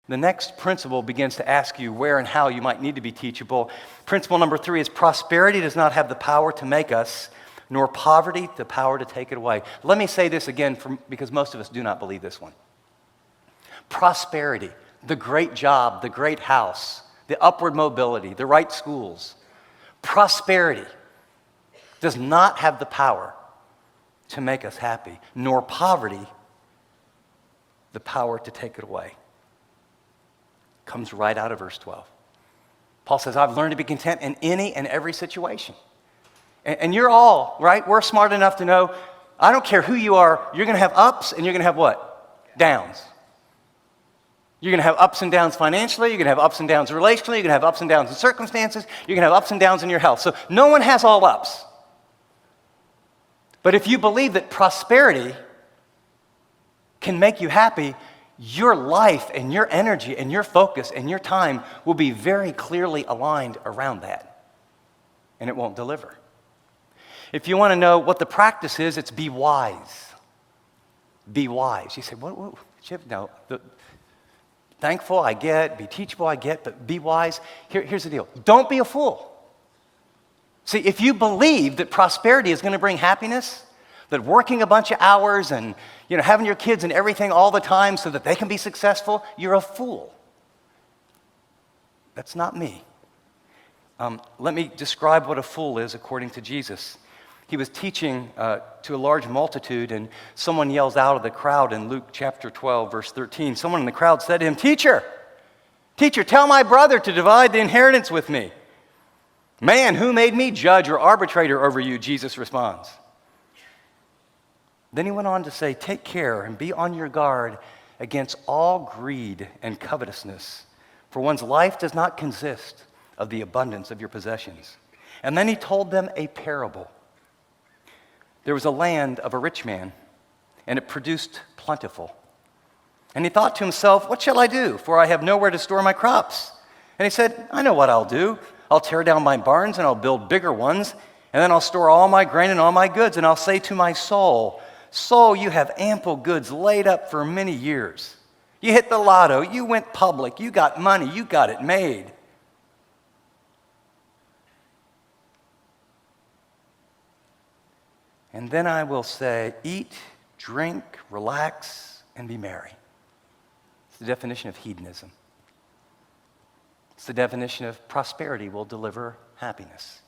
The next principle begins to ask you where and how you might need to be teachable. Principle number 3 is prosperity does not have the power to make us, nor poverty the power to take it away. Let me say this again because most of us do not believe this one. Prosperity, the great job, the great house, the upward mobility, the right schools. Prosperity does not have the power to make us happy, nor poverty the power to take it away. Comes right out of verse 12. Paul says, I've learned to be content in any and every situation. And you're all, right? We're smart enough to know, I don't care who you are, you're going to have ups and you're going to have what? Downs. You're going to have ups and downs financially, you're going to have ups and downs relationally, you're going to have ups and downs in circumstances, you're going to have ups and downs in your health. So no one has all ups. But if you believe that prosperity can make you happy, your life and your energy and your focus and your time will be very clearly aligned around that. And it won't deliver. If you want to know what the practice is, it's be wise. Be wise. You say, what Chip? No. Thankful, I get. Be teachable, I get. But be wise. Here's the deal. Don't be a fool. See, if you believe that prosperity is going to bring happiness, that working a bunch of hours and having your kids and everything all the time so that they can be successful, you're a fool. That's not me. Let me describe what a fool is according to Jesus. He was teaching to a large multitude, and someone yells out of the crowd in Luke chapter 12, verse 13. Someone in the crowd said to him, Teacher, tell my brother to divide the inheritance with me. Man, who made me judge or arbitrator over you? Jesus responds. Then he went on to say, take care and be on your guard against all greed and covetousness, for one's life does not consist of the abundance of your possessions. And then he told them a parable. There was a land of a rich man, and it produced plentiful. And he thought to himself, what shall I do? For I have nowhere to store my crops. And he said, I know what I'll do. I'll tear down my barns and I'll build bigger ones, and then I'll store all my grain and all my goods, and I'll say to my soul, Soul, you have ample goods laid up for many years. You hit the lotto, you went public, you got money, you got it made. And then I will say, eat, drink, relax, and be merry. It's the definition of hedonism. It's the definition of prosperity will deliver happiness.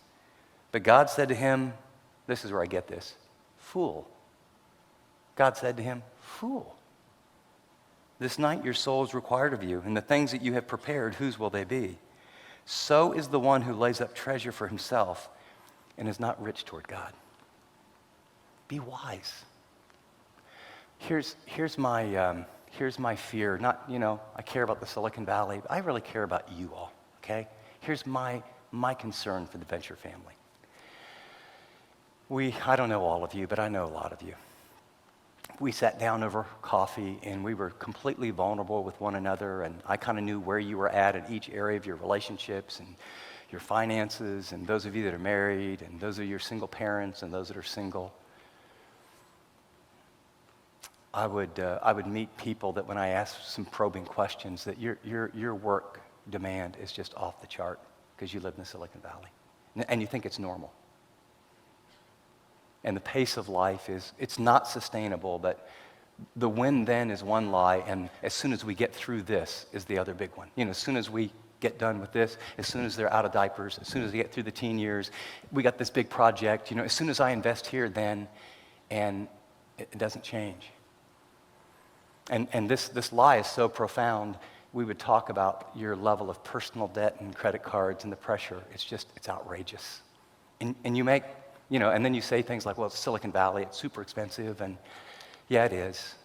But God said to him, this is where I get this, fool. God said to him, fool. This night your soul is required of you, and the things that you have prepared, whose will they be? So is the one who lays up treasure for himself and is not rich toward God. Be wise. Here's my fear. Not, I care about the Silicon Valley. I really care about you all, okay? Here's my concern for the venture family. I don't know all of you, but I know a lot of you. We sat down over coffee, and we were completely vulnerable with one another, and I kind of knew where you were at in each area of your relationships and your finances, and those of you that are married, and those of you who are single parents, and those that are single. I would meet people that when I asked some probing questions, that your work demand is just off the chart because you live in the Silicon Valley, and you think it's normal. And the pace of life it's not sustainable, but the when then is one lie, and as soon as we get through this is the other big one. As soon as we get done with this, as soon as they're out of diapers, as soon as they get through the teen years, we got this big project, as soon as I invest here then, and it doesn't change. And this lie is so profound, we would talk about your level of personal debt and credit cards and the pressure. It's outrageous. And you make, and then you say things like, well, it's Silicon Valley, it's super expensive, and yeah, it is.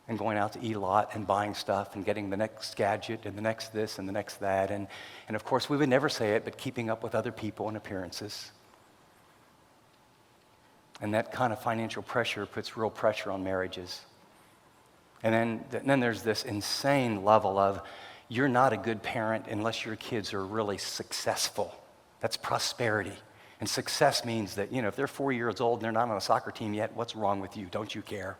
And going out to eat a lot and buying stuff and getting the next gadget and the next this and the next that. And of course, we would never say it, but keeping up with other people and appearances. And that kind of financial pressure puts real pressure on marriages. And then there's this insane level of, you're not a good parent unless your kids are really successful. That's prosperity. And success means that, if they're 4 years old and they're not on a soccer team yet, what's wrong with you? Don't you care?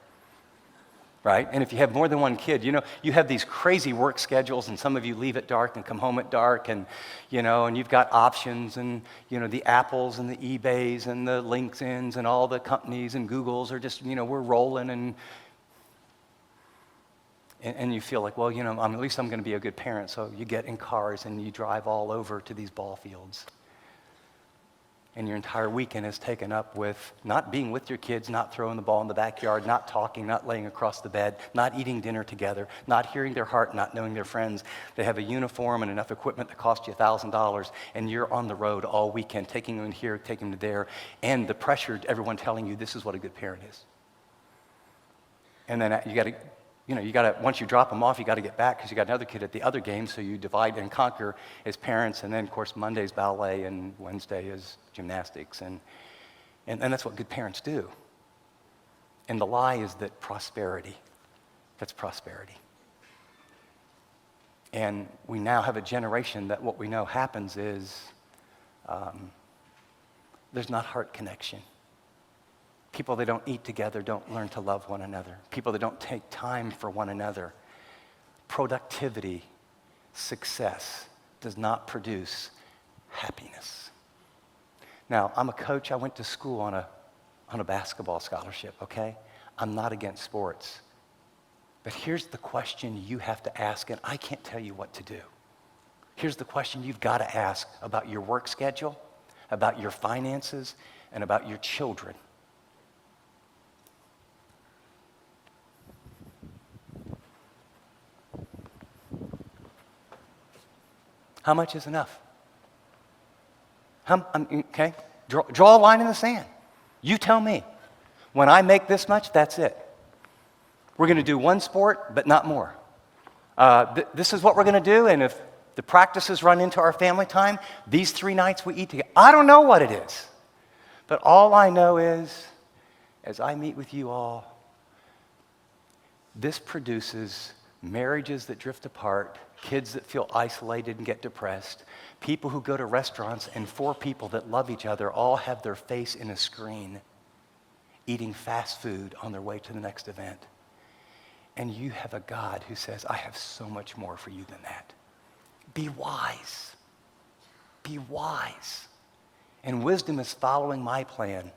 right? And if you have more than one kid, you have these crazy work schedules, and some of you leave at dark and come home at dark, and, and you've got options, and, the Apples and the eBays and the LinkedIns and all the companies and Googles are just, we're rolling, and you feel like, well, at least I'm going to be a good parent, so you get in cars and you drive all over to these ball fields. And your entire weekend is taken up with not being with your kids, not throwing the ball in the backyard, not talking, not laying across the bed, not eating dinner together, not hearing their heart, not knowing their friends. They have a uniform and enough equipment that costs you $1,000, and you're on the road all weekend, taking them here, taking them there, and the pressure, everyone telling you this is what a good parent is. And then you got to, once you drop them off, you got to get back because you got another kid at the other game, so you divide and conquer as parents, and then, of course, Monday's ballet, and Wednesday is gymnastics, and that's what good parents do. And the lie is that that's prosperity. And we now have a generation that what we know happens is there's not heart connection. People that don't eat together don't learn to love one another. People that don't take time for one another. Productivity, success does not produce happiness. Now, I'm a coach. I went to school on a basketball scholarship, okay? I'm not against sports. But here's the question you have to ask, and I can't tell you what to do. Here's the question you've got to ask about your work schedule, about your finances, and about your children. How much is enough? Okay? Draw a line in the sand. You tell me. When I make this much, that's it. We're going to do one sport, but not more. This is what we're going to do, and if the practices run into our family time, these 3 nights we eat together. I don't know what it is. But all I know is, as I meet with you all, this produces marriages that drift apart, kids that feel isolated and get depressed, people who go to restaurants and 4 people that love each other all have their face in a screen, eating fast food on their way to the next event. And you have a God who says, I have so much more for you than that. Be wise. Be wise. And wisdom is following my plan